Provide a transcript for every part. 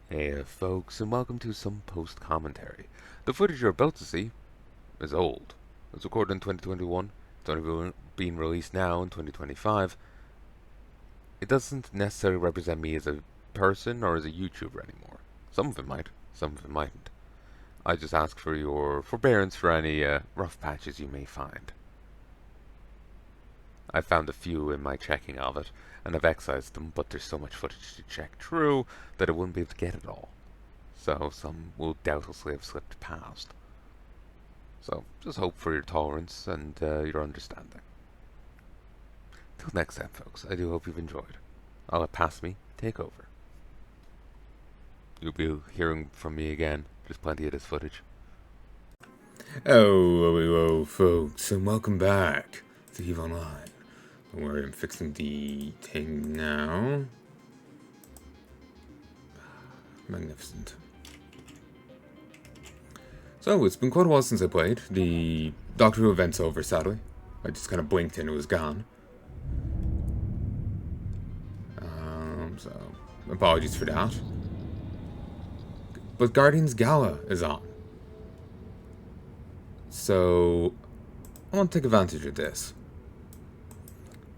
Hey folks, and welcome to some post-commentary. The footage you're about to see is old. It was recorded in 2021, it's only being released now in 2025. It doesn't necessarily represent me as a person or as a YouTuber anymore. Some of it might, some of it mightn't. I just ask for your forbearance for any rough patches you may find. I found a few in my checking of it, and I've excised them, but there's so much footage to check through that I wouldn't be able to get it all. So some will doubtlessly have slipped past. So just hope for your tolerance and your understanding. Till next time, folks, I do hope you've enjoyed. I'll let Past Me take over. You'll be hearing from me again. There's plenty of this footage. Oh, folks, and welcome back to Heya Online. Don't worry, I'm fixing the thing now. Magnificent. So, it's been quite a while since I played. The Doctor Who event's over, sadly. I just kind of blinked and it was gone. So, apologies for that. But Guardians Gala is on. So, I want to take advantage of this.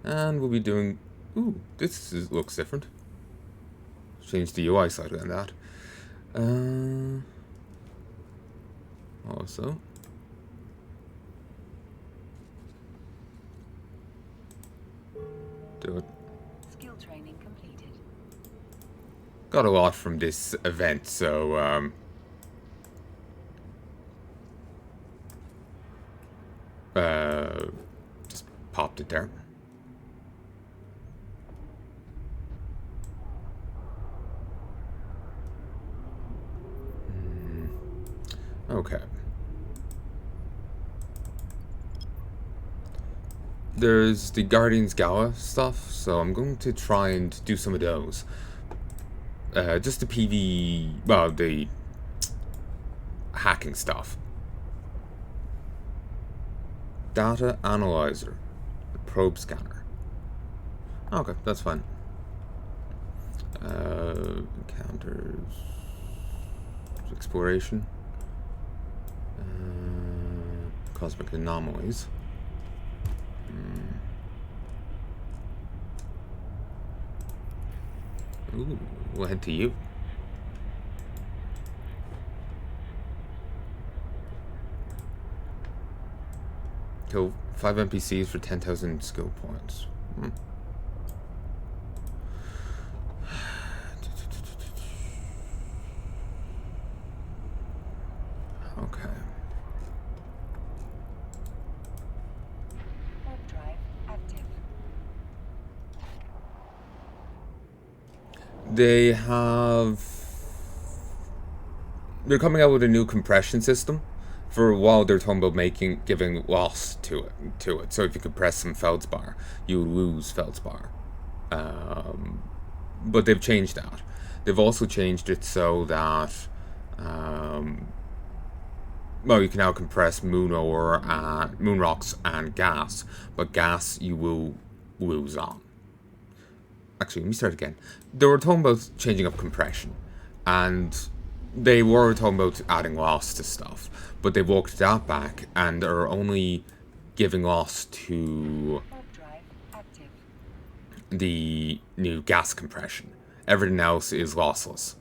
And we'll be doing... Ooh, looks different. Change the UI slightly on that. Also... Do it. Skill training completed. Got a lot from this event, so, just popped it there. Okay. There's the Guardians Gala stuff, so I'm going to try and do some of those. Just the well, the hacking stuff. Data analyzer. The probe scanner. Okay, that's fine. Encounters. Exploration. Cosmic anomalies. Ooh, we'll head to you. Kill 5 NPCs for 10,000 skill points. Okay. Warp drive active. They're coming out with a new compression system. For a while, they're talking about giving loss to it. So if you compress some feldspar, you lose feldspar. But they've changed that. They've also changed it so that, well, you can now compress moon ore, moon rocks, and gas. But gas you will lose on. Actually, let me start again. They were talking about changing up compression, and they were talking about adding loss to stuff, but they walked that back and are only giving loss to the new gas compression. Everything else is lossless.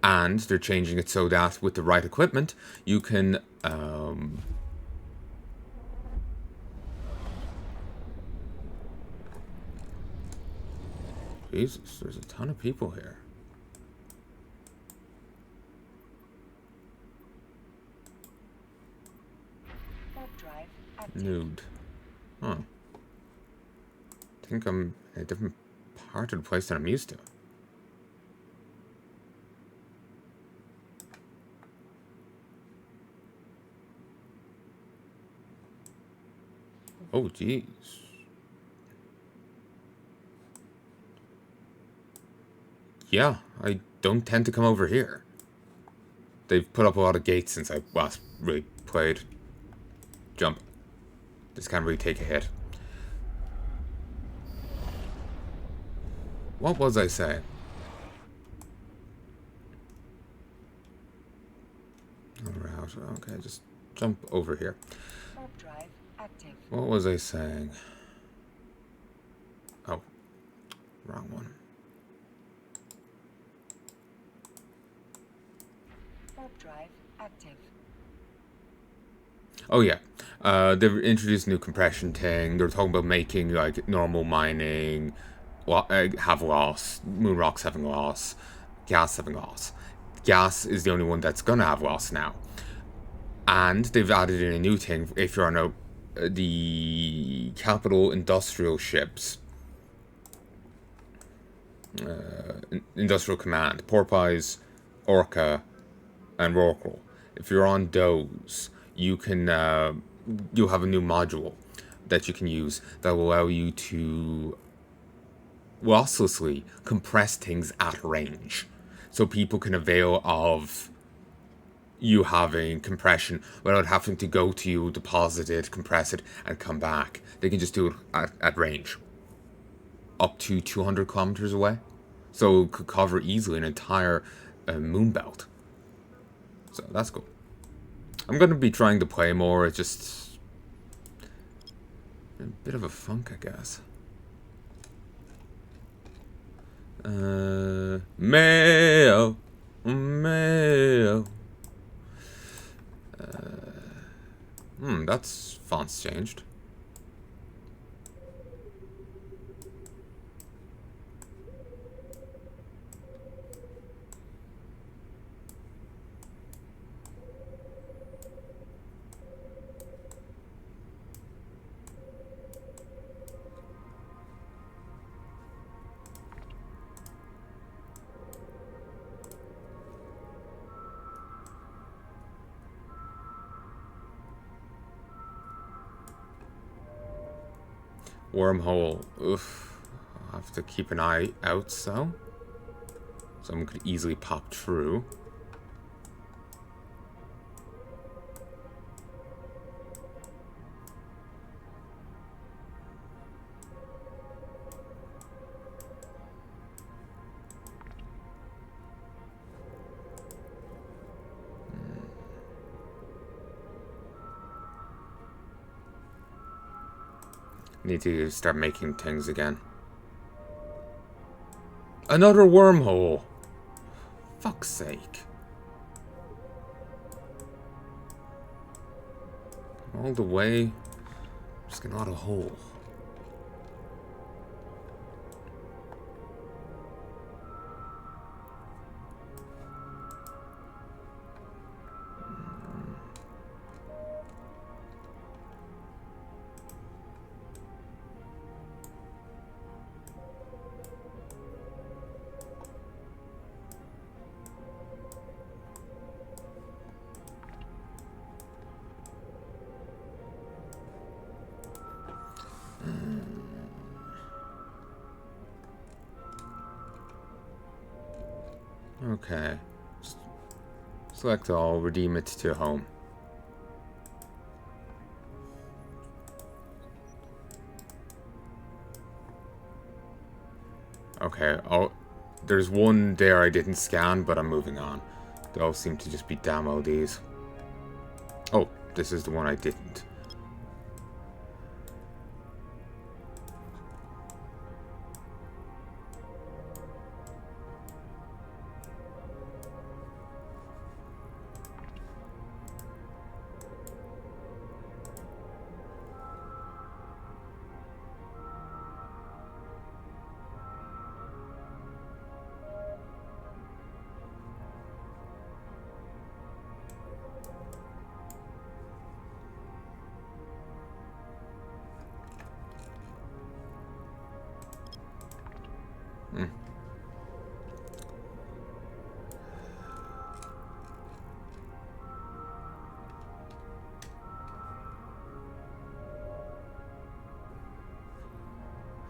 And they're changing it so that with the right equipment, you can Jesus, there's a ton of people here. Nude. Huh. I think I'm in a different part of the place than I'm used to. Oh, jeez. Yeah, I don't tend to come over here. They've put up a lot of gates since I last really played. Jump. This can't really take a hit. What was I saying? out. Okay, just jump over here. Warp drive active. What was I saying? Oh, wrong one. Warp drive active. Oh yeah, they've introduced a new compression thing. They're talking about making like normal mining, have loss, moon rocks having loss, gas having loss. Gas is the only one that's gonna have loss now, and they've added in a new thing. If you're on the capital industrial ships, industrial command, Porpoise, Orca, and Rorqual. If you're on those, you can you'll have a new module that you can use that will allow you to losslessly compress things at range, so people can avail of you having compression without having to go to you, deposit it, compress it, and come back. They can just do it at range, up to 200 kilometers away, so it could cover easily an entire moon belt. So that's cool. I'm gonna be trying to play more. It's just a bit of a funk, I guess. Mail. That's font's changed. Wormhole. Oof. I'll have to keep an eye out, so. Someone could easily pop through. Need to start making things again. Another wormhole! Fuck's sake. All the way. Just get out a hole. Okay. Select all, redeem it to home. Okay, there's one there I didn't scan, but I'm moving on. They all seem to just be demo these. Oh, this is the one I didn't.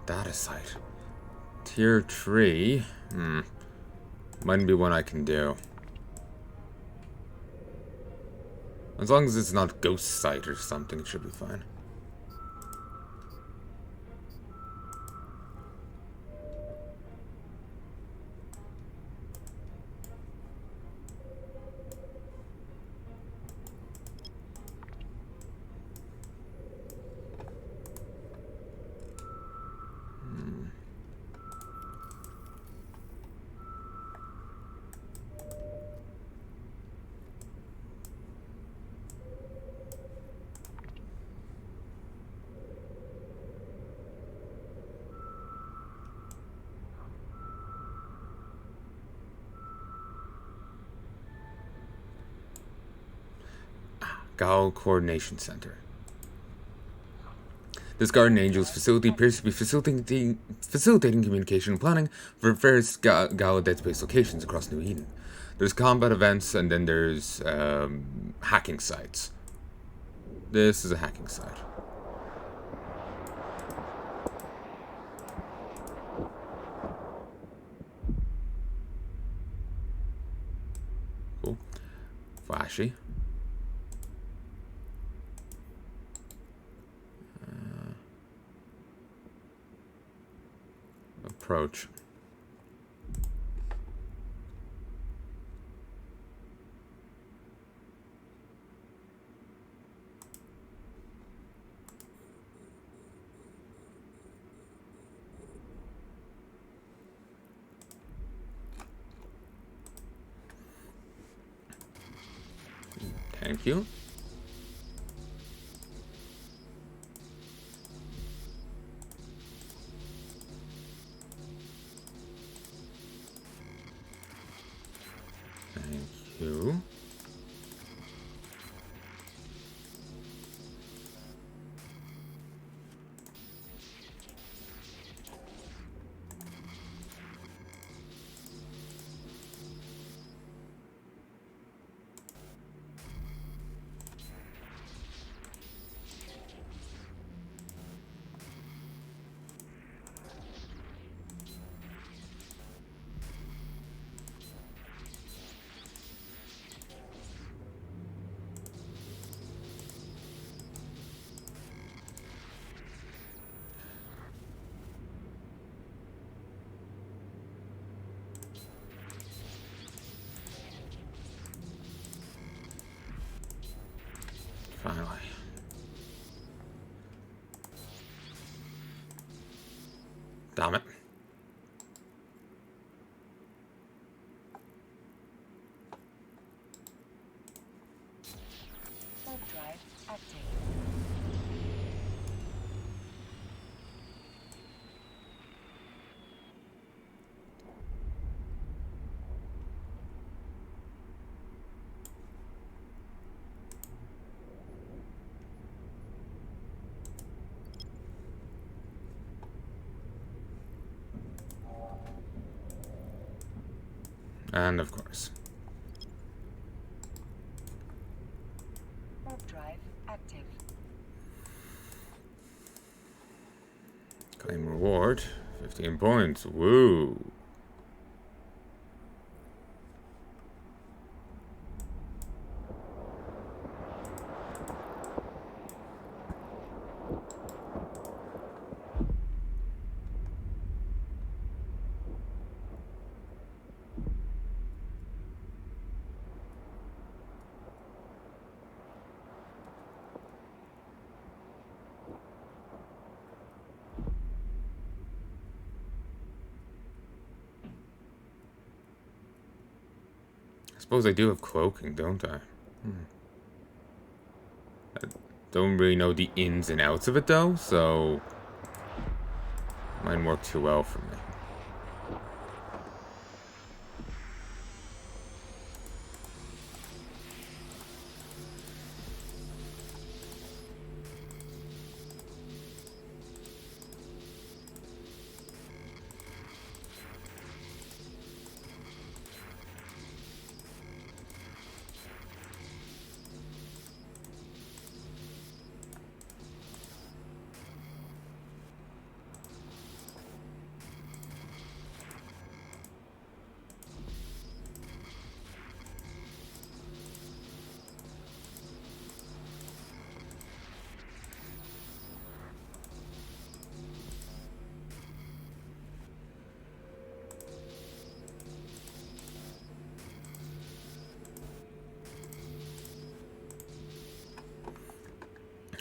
Data site. Tier 3. Might be one I can do. As long as it's not ghost site or something, it should be fine. Gal Coordination Center. This Guardian Angel's facility appears to be facilitating communication and planning for various Gala Dead Space locations across New Eden. There's combat events, and then there's hacking sites. This is a hacking site. Cool. Flashy. Approach. Thank you. Thank you. Finally. Damn it. Warp drive active. And of course. Warp drive active. Claim reward. 15 points. Woo. I suppose I do have cloaking, don't I? I don't really know the ins and outs of it though, so mine work too well for me.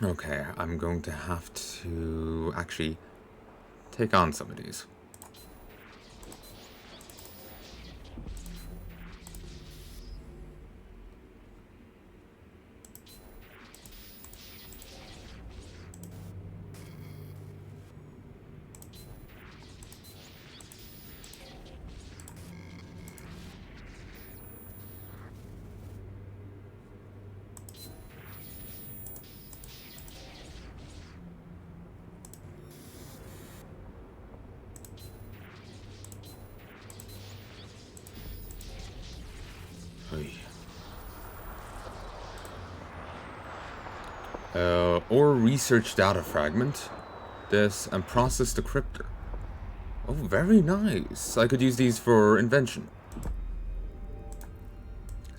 Okay, I'm going to have to actually take on some of these. Oy. Or research data fragment. This and process decryptor. Oh, very nice. I could use these for invention. I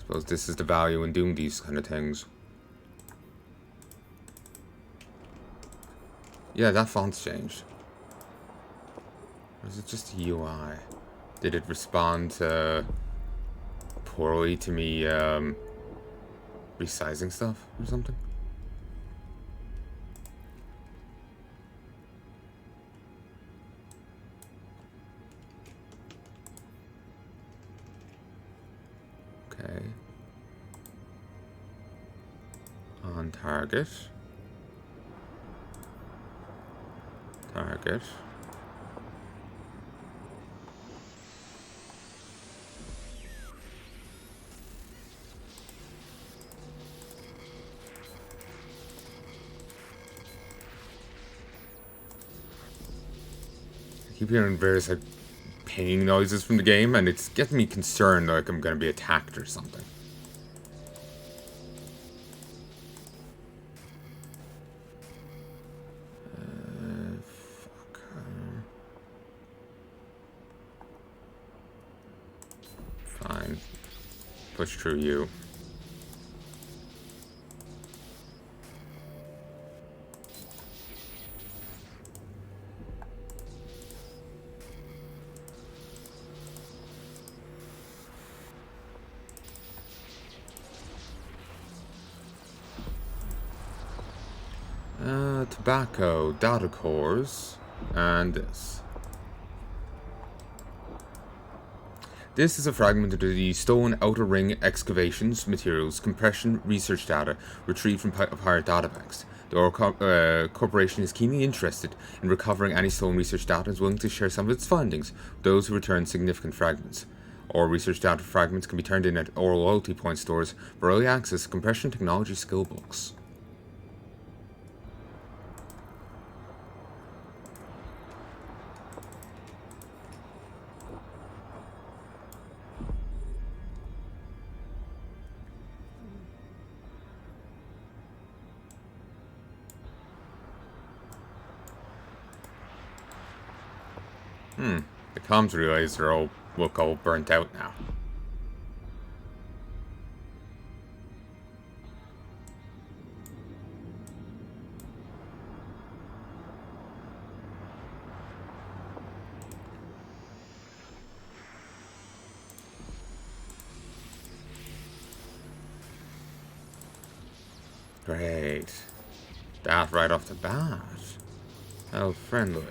suppose this is the value in doing these kind of things. Yeah, that font's changed. Or is it just the UI? Did it respond poorly to me resizing stuff or something? Okay. On target. Target. I keep hearing various like pinging noises from the game, and it's getting me concerned like I'm gonna be attacked or something. Fuck. Fine. Push through you. Tobacco, data cores, and this. This is a fragment of the stolen outer ring excavations, materials, compression, research data retrieved from pirate databanks. The Ore Corporation is keenly interested in recovering any stolen research data and is willing to share some of its findings with those who return significant fragments. Ore research data fragments can be turned in at Ore loyalty point stores for early access to compression technology skill books. The comms relays are all look all burnt out now. Great. That right off the bat. How friendly.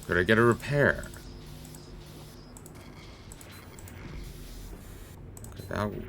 Could I get a repair? Okay, that would...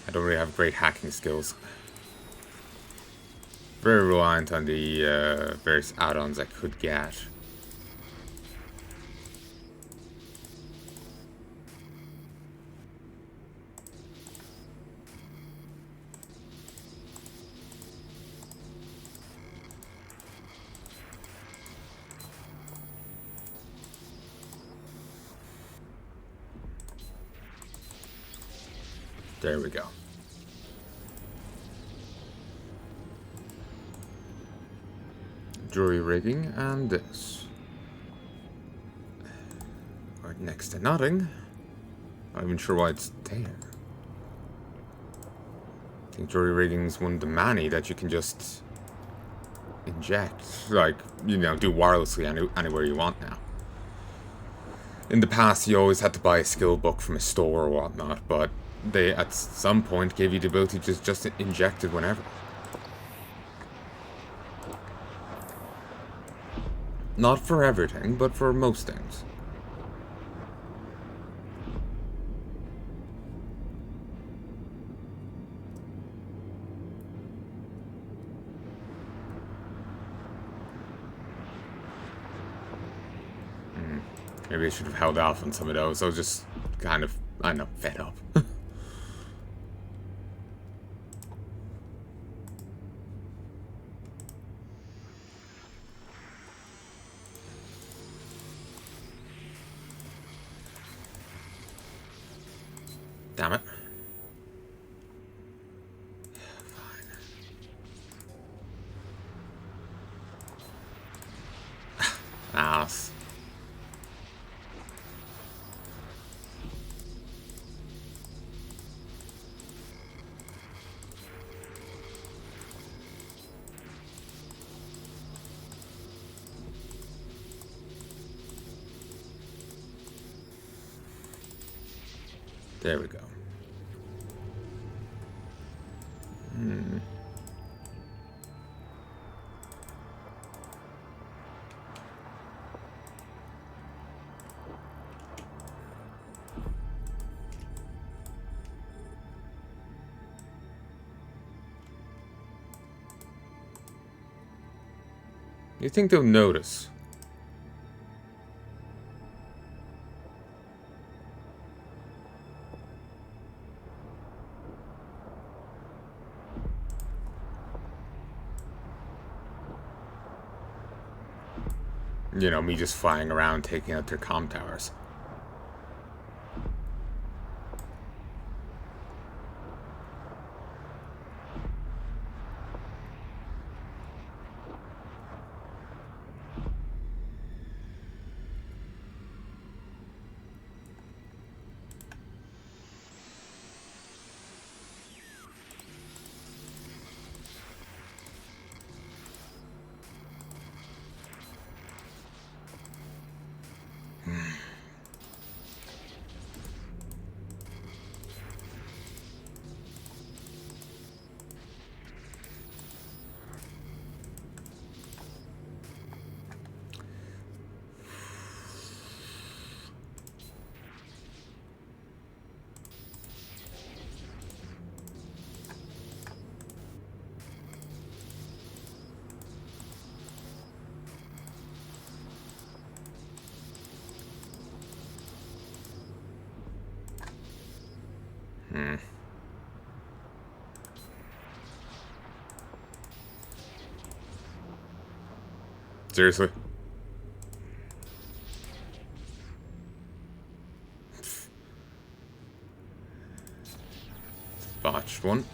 I don't really have great hacking skills. Very reliant on the various add-ons I could get. There we go. Jury rigging and this. Right next to nothing. Not even sure why it's there. I think jury rigging is one of the many that you can just inject, like, you know, do wirelessly anywhere you want now. In the past, you always had to buy a skill book from a store or whatnot, but they at some point gave you the ability to just inject it whenever. Not for everything, but for most things. Maybe I should have held off on some of those. I was just kind of, I don't know, fed up. Damn it. Fine. Ass. There we go. You think they'll notice? You know, me just flying around taking out their comm towers. Seriously? Botched one.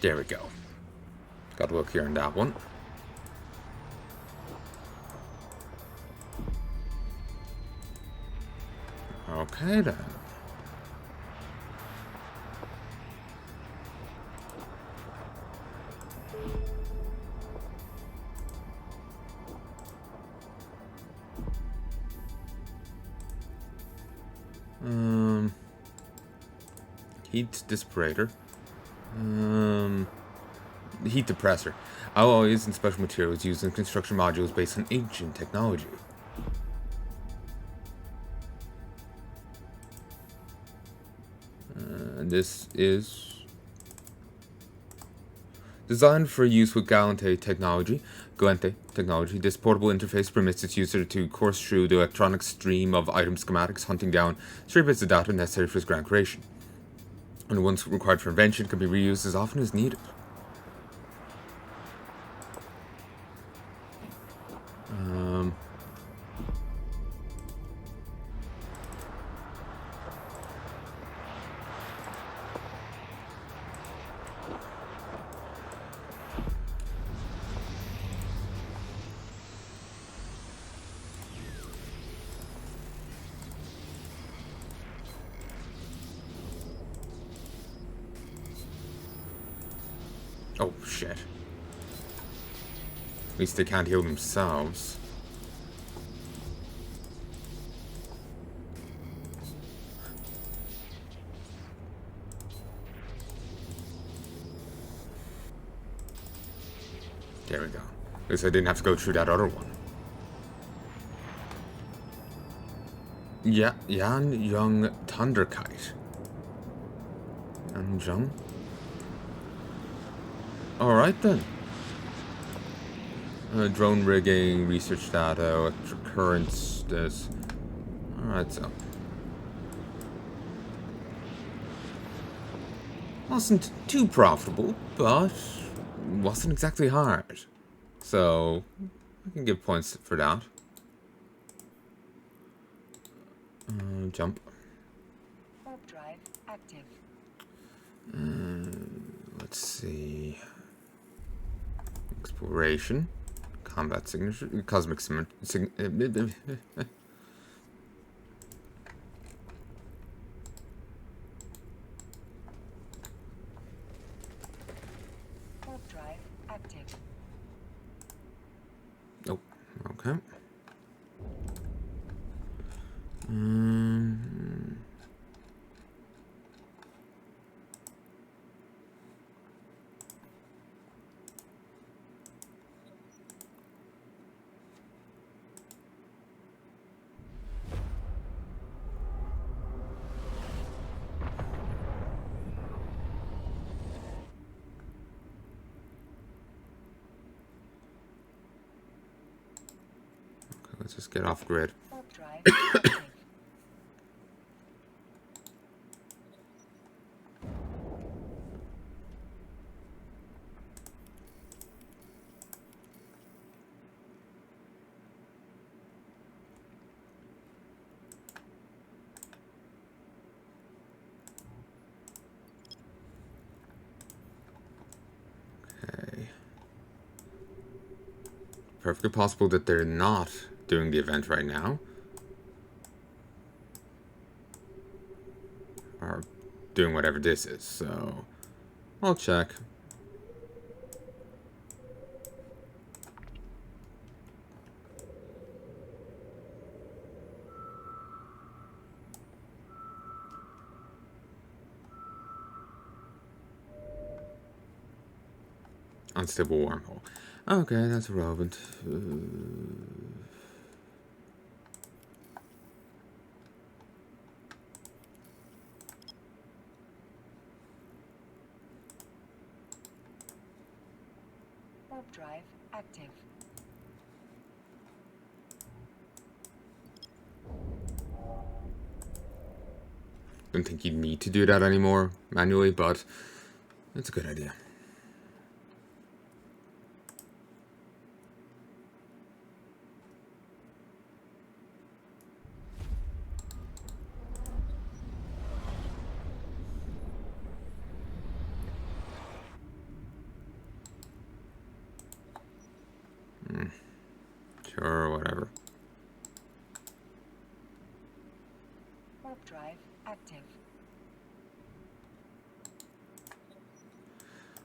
There we go. Got to look here on that one. Okay then. Heat dissipator. Heat depressor. Alloys and special materials used in construction modules based on ancient technology. This is designed for use with Galante technology. This portable interface permits its user to course through the electronic stream of item schematics, hunting down stray bits of data necessary for its grand creation. And once required for invention, can be reused as often as needed. Oh, shit. At least they can't heal themselves. There we go. At least I didn't have to go through that other one. Yeah, Yan Young Thunderkite. Yan Jung? Alright then. Drone rigging, research data, electric currents, this. Alright, so. Wasn't too profitable, but wasn't exactly hard. So, I can give points for that. Jump. Warp drive active. Let's see. Exploration. Combat signature. Cosmic Warp drive active. Oh, okay. Let's just get off grid. Warp drive active. Okay. Perfectly possible that they're not doing the event right now. Or doing whatever this is, so I'll check. Unstable wormhole. Okay, that's irrelevant. Warp drive active. Don't think you need to do that anymore manually, but it's a good idea. Sure, whatever. Warp drive active.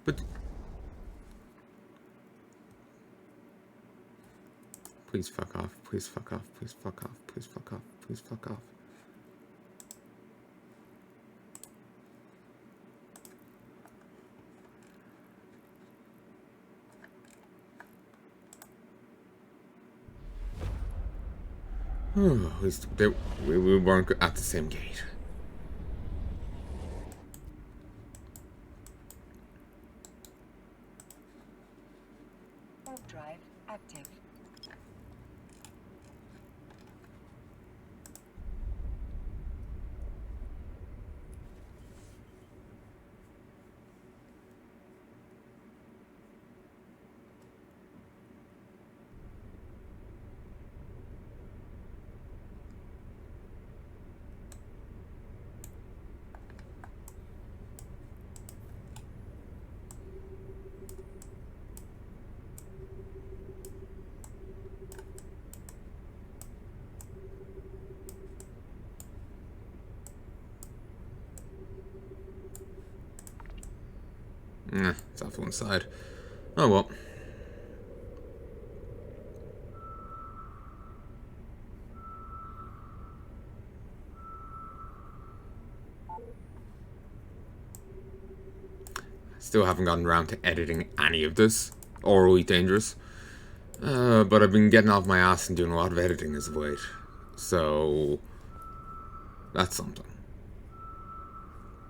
But please fuck off. Please fuck off. Please fuck off. Please fuck off. Please fuck off. At least we weren't at the same gate. Warp drive active. It's off one side. Oh well. Still haven't gotten around to editing any of this. Orally dangerous. But I've been getting off my ass and doing a lot of editing as of late. So that's something.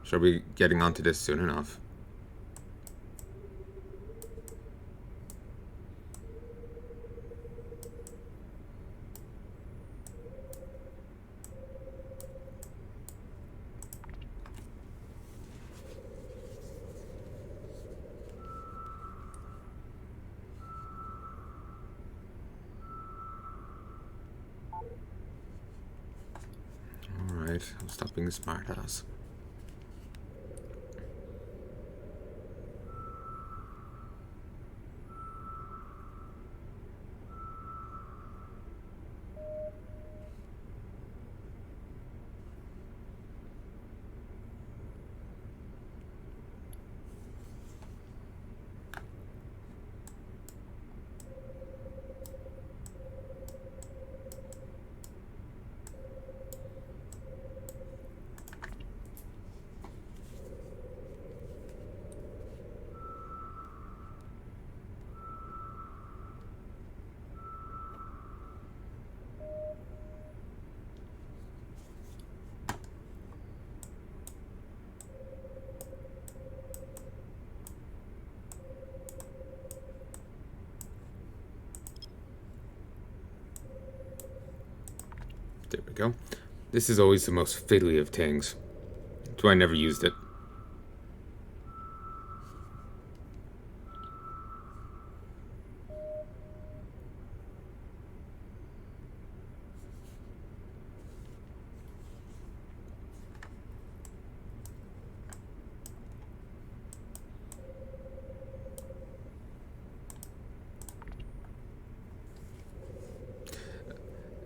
Shall we be getting onto this soon enough? Alright, I'll stop being a smartass. There we go. This is always the most fiddly of things. That's why I never used it.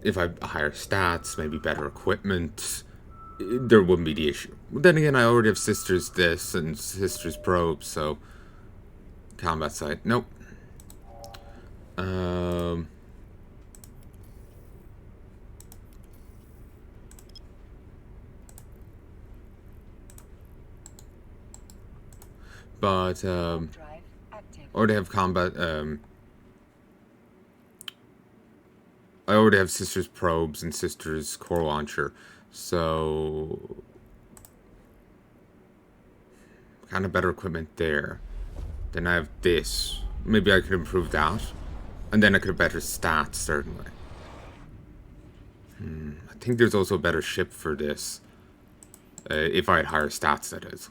If I hire stats, maybe better equipment, there wouldn't be the issue. But then again, I already have Sisters this and Sisters probes, so combat site, nope. But Drive active. already have combat. I already have Sisters probes and Sisters core launcher, so kind of better equipment there. Then I have this. Maybe I could improve that, and then I could have better stats certainly. I think there's also a better ship for this. If I had higher stats, that is.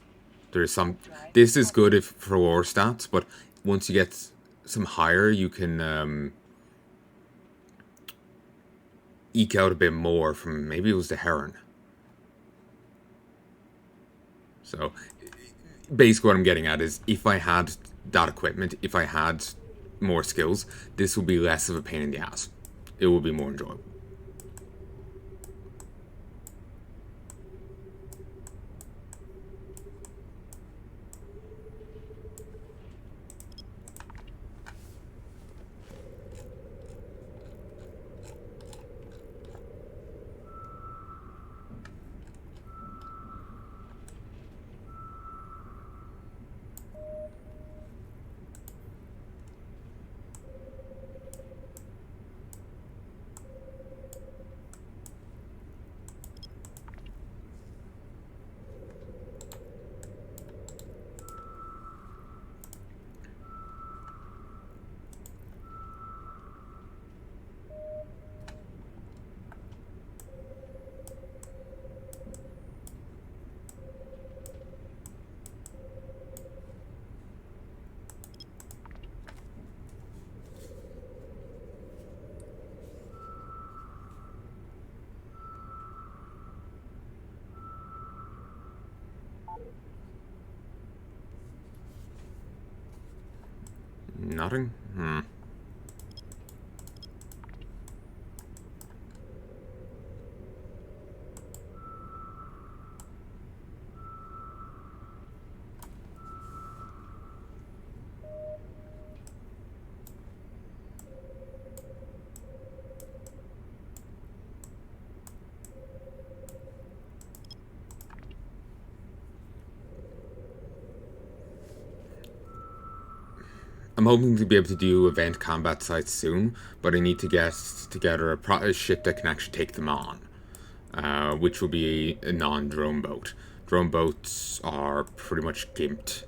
There's some. This is good if for war stats, but once you get some higher, you can eke out a bit more from maybe it was the Heron. So basically, what I'm getting at is if I had that equipment, if I had more skills, this would be less of a pain in the ass. It would be more enjoyable. Nothing? I'm hoping to be able to do event combat sites soon, but I need to get together a ship that can actually take them on, which will be a non-drone boat. Drone boats are pretty much gimped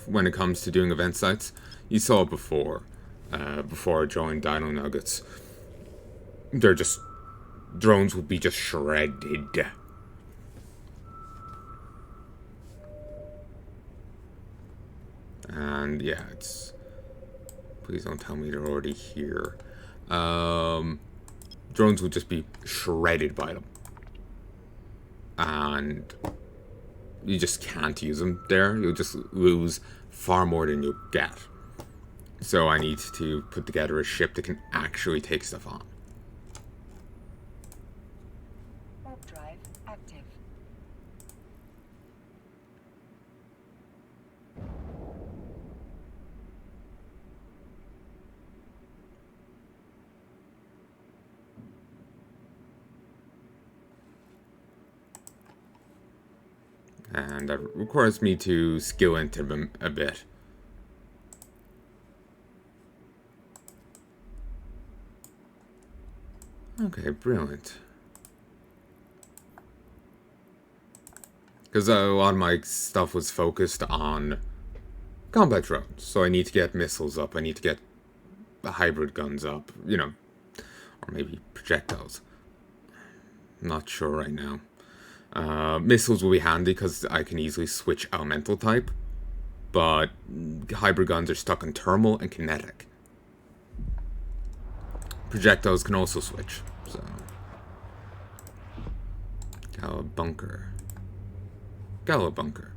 when it comes to doing event sites. You saw it before I joined Dino Nuggets. They're just... drones will be just shredded. And yeah, it's... please don't tell me they're already here. Drones will just be shredded by them. And you just can't use them there. You'll just lose far more than you'll get. So I need to put together a ship that can actually take stuff on. Warp drive active. And that requires me to skill into them a bit. Okay, brilliant. Because a lot of my stuff was focused on combat drones, so I need to get missiles up, I need to get the hybrid guns up, you know, or maybe projectiles. I'm not sure right now. Missiles will be handy because I can easily switch elemental type, but hybrid guns are stuck on thermal and kinetic. Projectiles can also switch, so... Galabunker. Galabunker.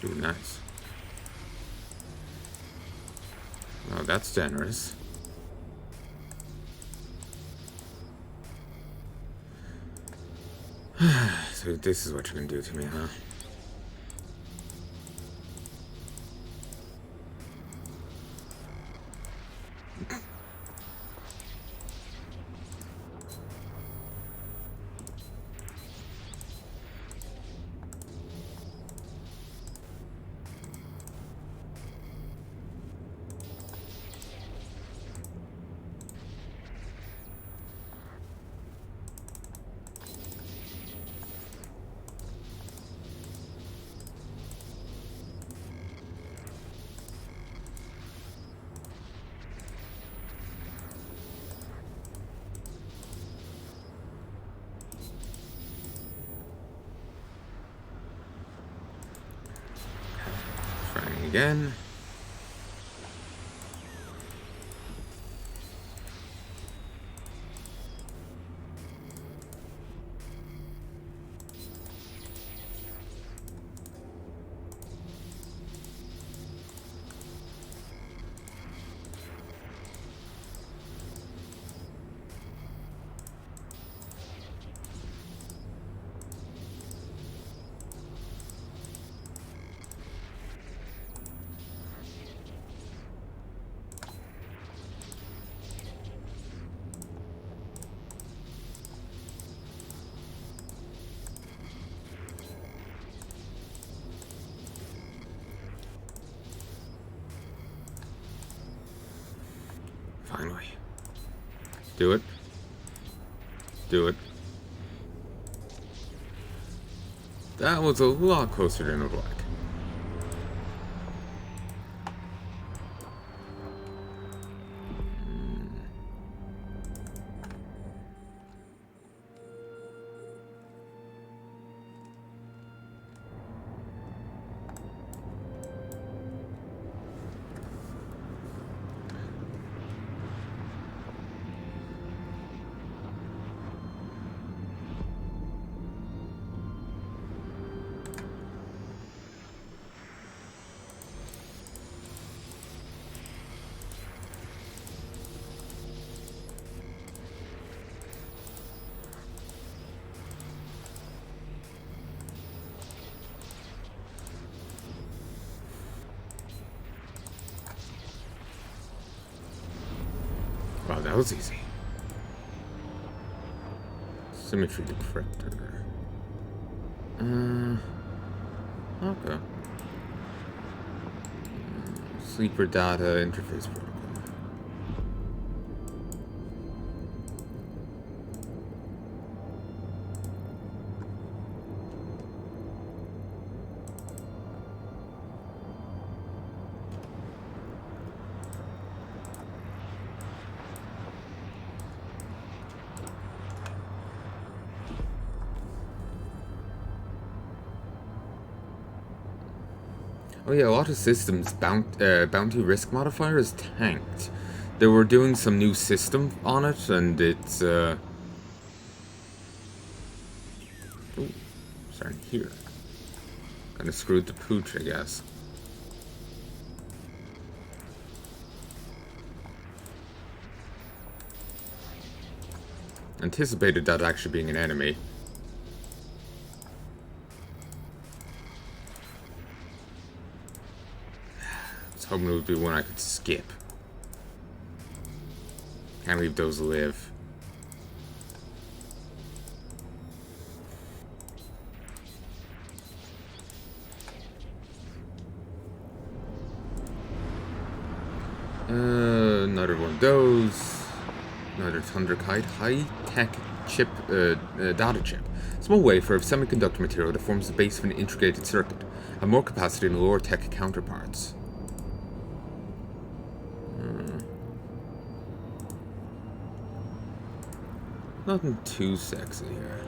Ooh, nice. Oh, that's generous. So this is what you're gonna do to me, huh? Trying again. Finally. Do it. Do it. That was a lot closer than it looked like. that was easy. Symmetry decryptor. Okay. Sleeper data interface protocol. Oh yeah, a lot of systems bounty risk modifier is tanked. They were doing some new system on it, and it's ooh, starting here. Kinda screwed the pooch, I guess. Anticipated that actually being an enemy. I was hoping it would be one I could skip. Can't leave those live. Another one of those. Another Thunderkite high-tech chip, data chip. Small wafer of semiconductor material that forms the base of an integrated circuit. Have more capacity than lower tech counterparts. Nothing too sexy here.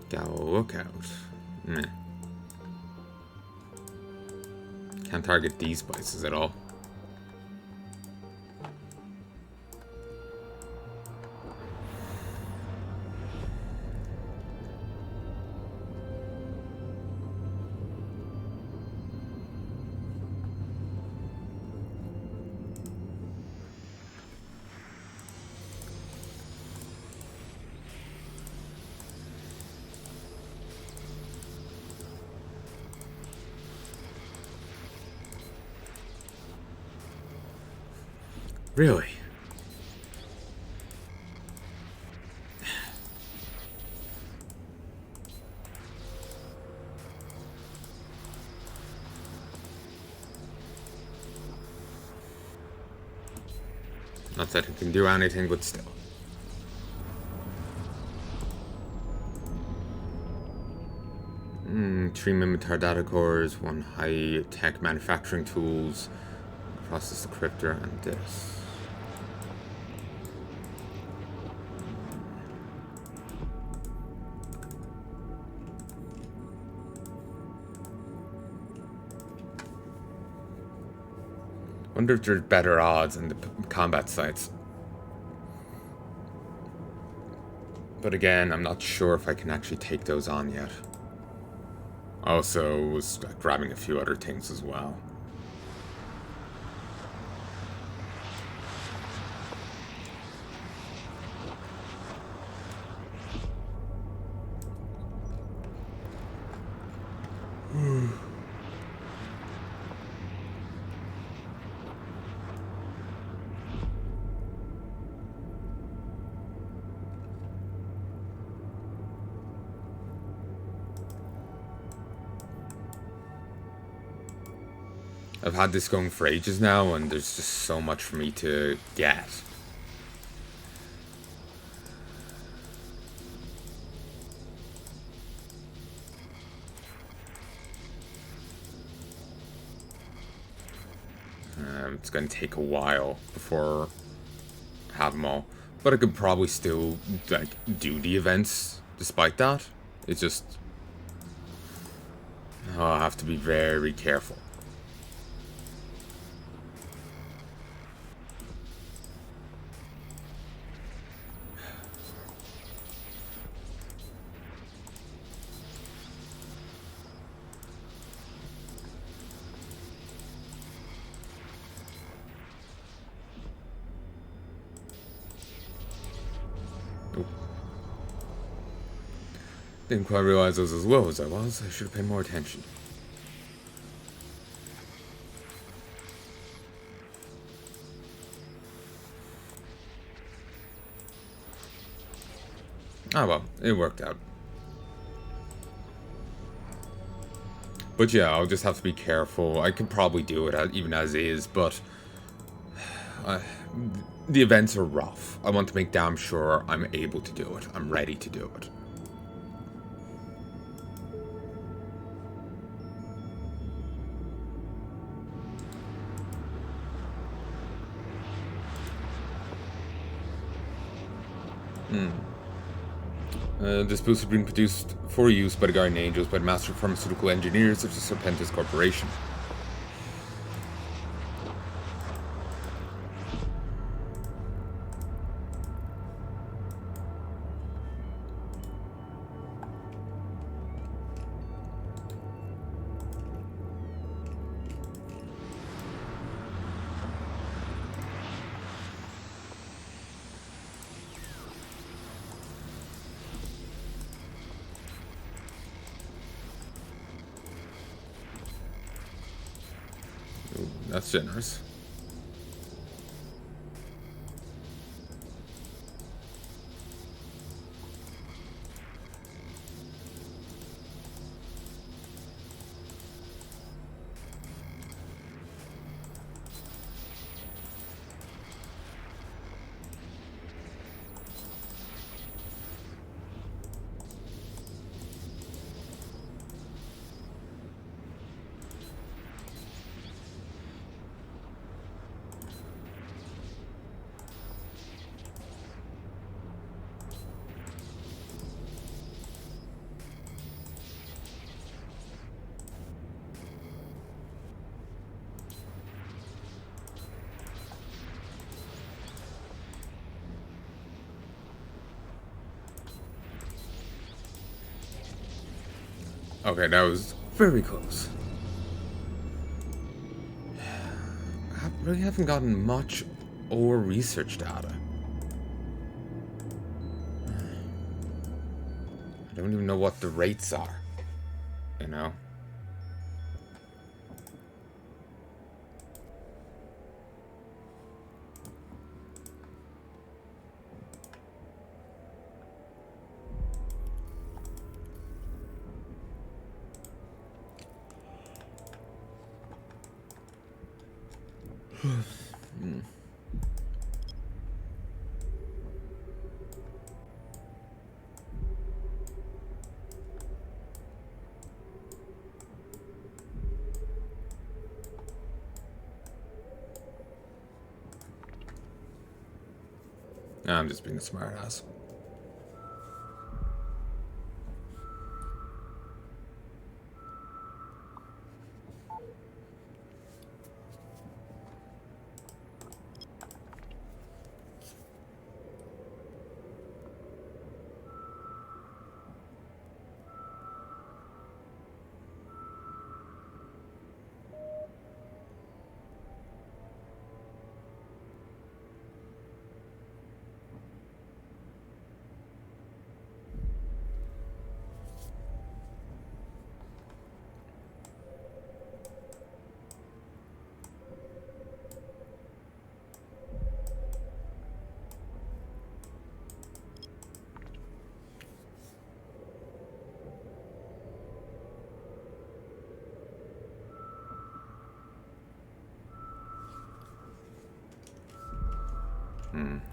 Gal lookout. Meh. Can't target these places at all. Really? Not that it can do anything, but still. Three Mimitar data cores, one high-tech manufacturing tools, process decryptor, and this. Wonder if there's better odds in the combat sites. But again, I'm not sure if I can actually take those on yet. Also, was grabbing a few other things as well. I've had this going for ages now, and there's just so much for me to get. It's going to take a while before I have them all. But I could probably still, like, do the events despite that. It's just... I'll have to be very careful. Didn't quite realize I was as low as I was. I should have paid more attention. Oh well, it worked out. But yeah, I'll just have to be careful. I could probably do it even as is, but the events are rough. I want to make damn sure I'm able to do it. I'm ready to do it. This boost is being produced for use by the Guardian Angels by the master pharmaceutical engineers of the Serpentis Corporation. Ooh, that's generous. Okay, that was very close. I really haven't gotten much or research data. I don't even know what the rates are, you know? I'm just being a smartass.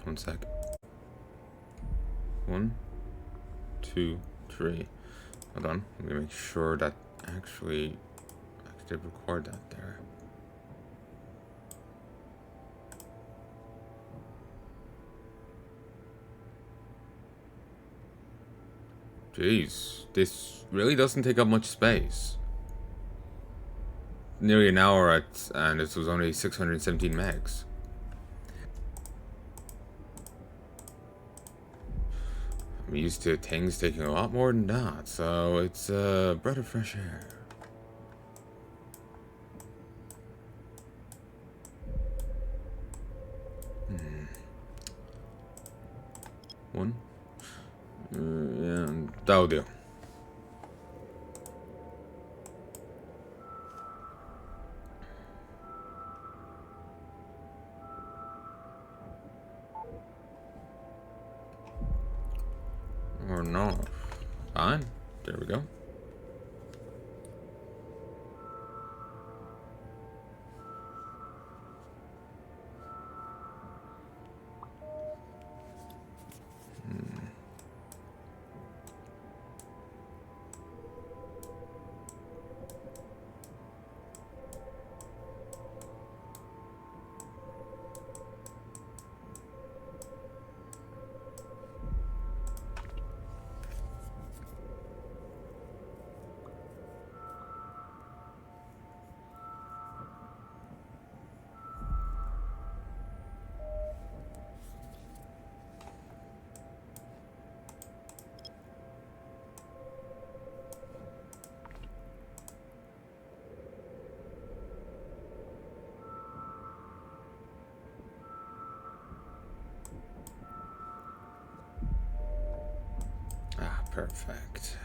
One sec. 1, 2, 3. Hold on. Let me make sure that actually I did record that there. Jeez, this really doesn't take up much space. Nearly an hour and this was only 617 megs. I'm used to things taking a lot more than that, so it's a breath of fresh air. One. Yeah, that'll do. or not. Fine. There we go. Ah, perfect.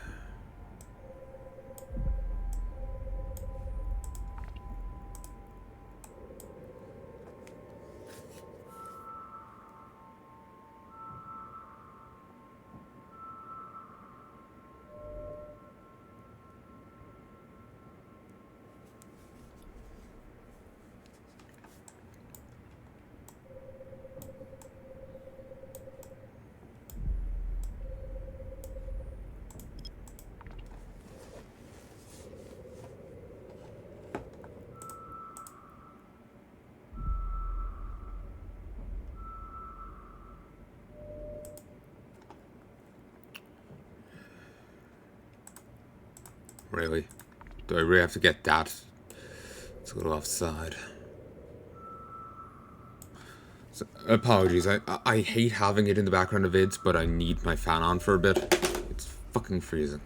Really? Do I really have to get that? It's a little offside. So, apologies, I hate having it in the background of vids, but I need my fan on for a bit. It's fucking freezing.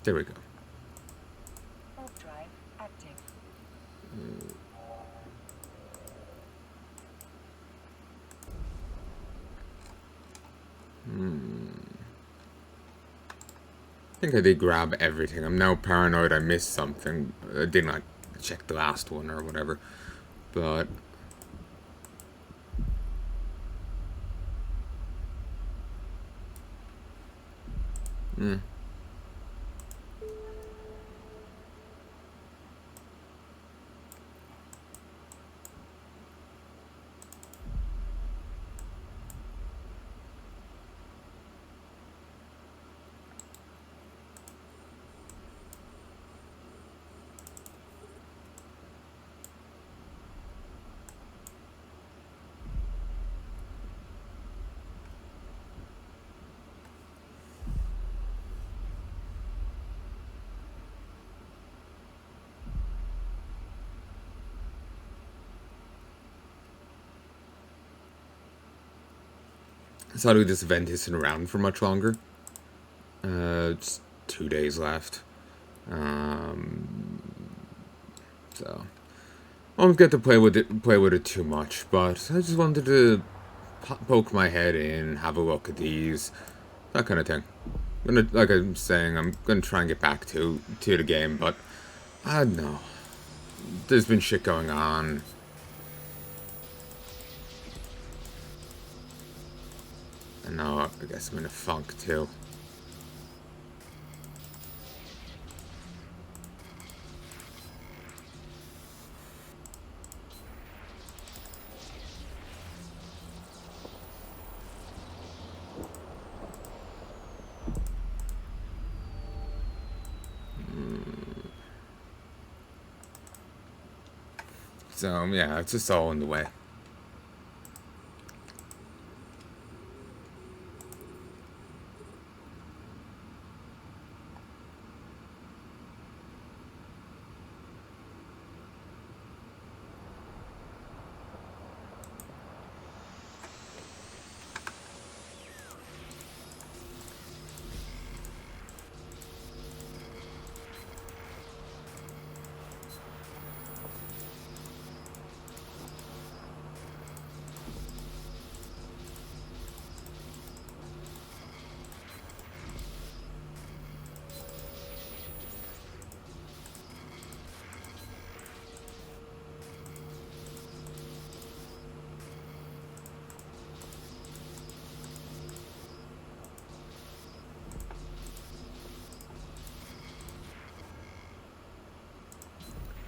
There we go. Warp drive active. I think I did grab everything. I'm now paranoid I missed something. I did not check the last one or whatever. But... sadly, this event isn't around for much longer. It's 2 days left. So I won't get to play with it too much, but I just wanted to poke my head in, have a look at these, that kind of thing. Like I'm saying, I'm gonna try and get back to the game, but I don't know. There's been shit going on. And now I guess I'm in a funk too. So yeah, it's just all in the way.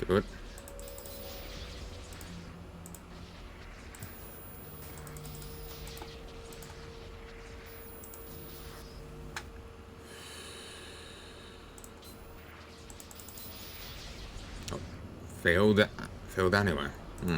Do it. Oh, failed. Failed anyway. Hmm.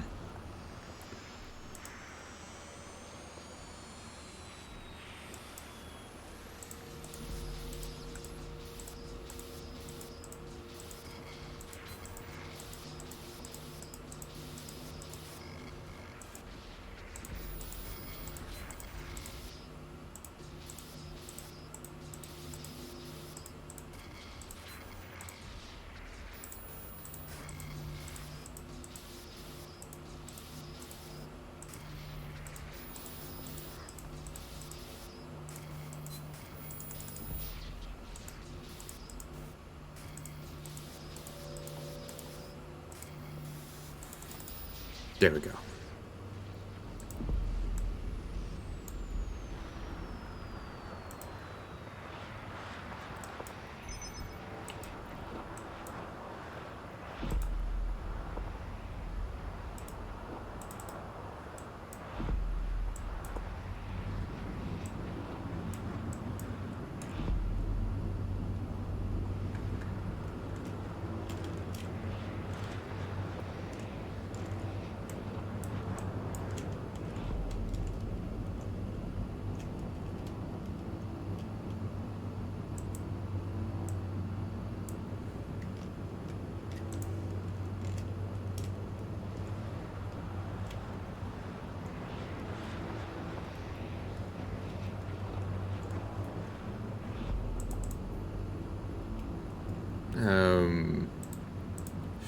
There we go.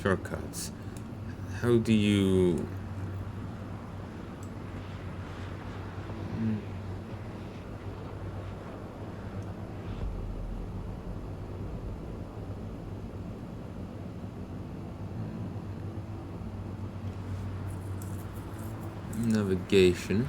Shortcuts. How do you... Navigation.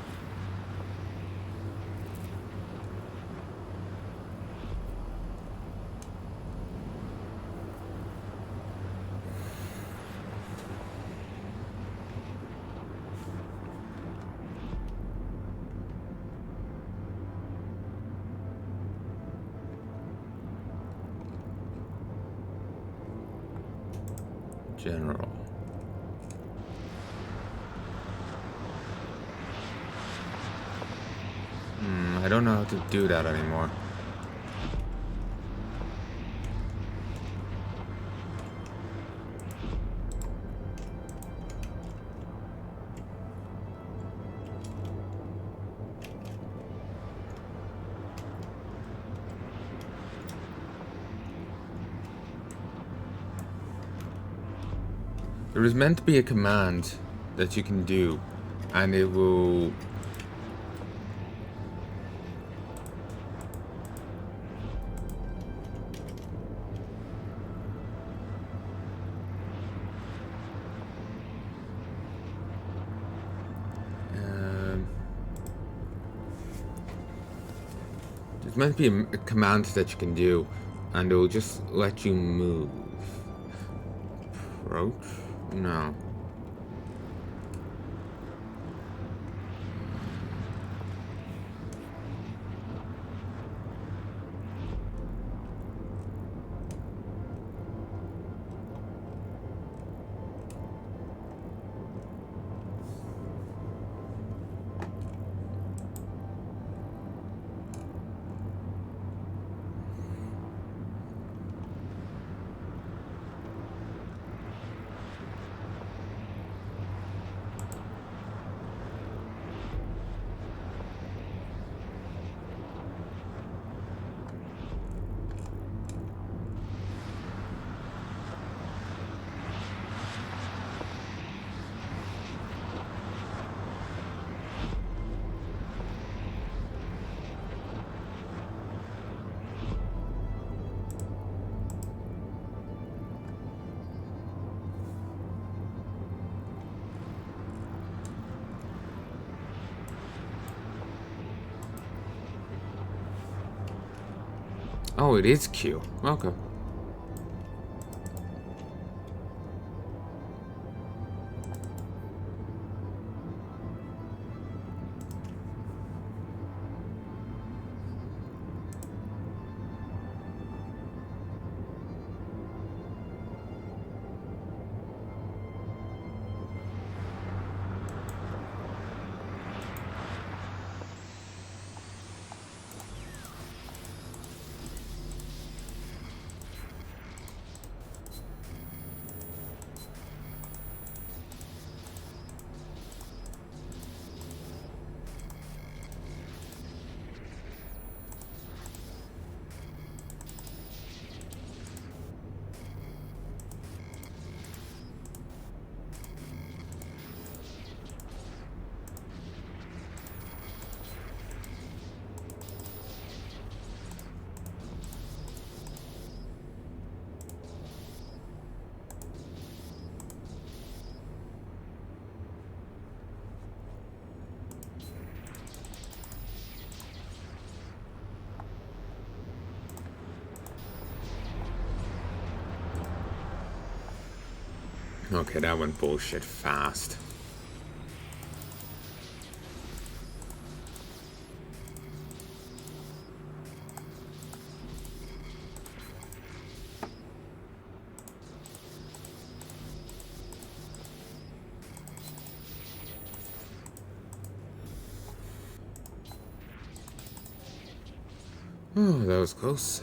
General. I don't know how to do that anymore. There is meant to be a command that you can do, and it will... There's meant to be a command that you can do, and it will just let you move. Approach? No. Oh, it is Q. Okay. Okay, that went bullshit fast. Oh, that was close.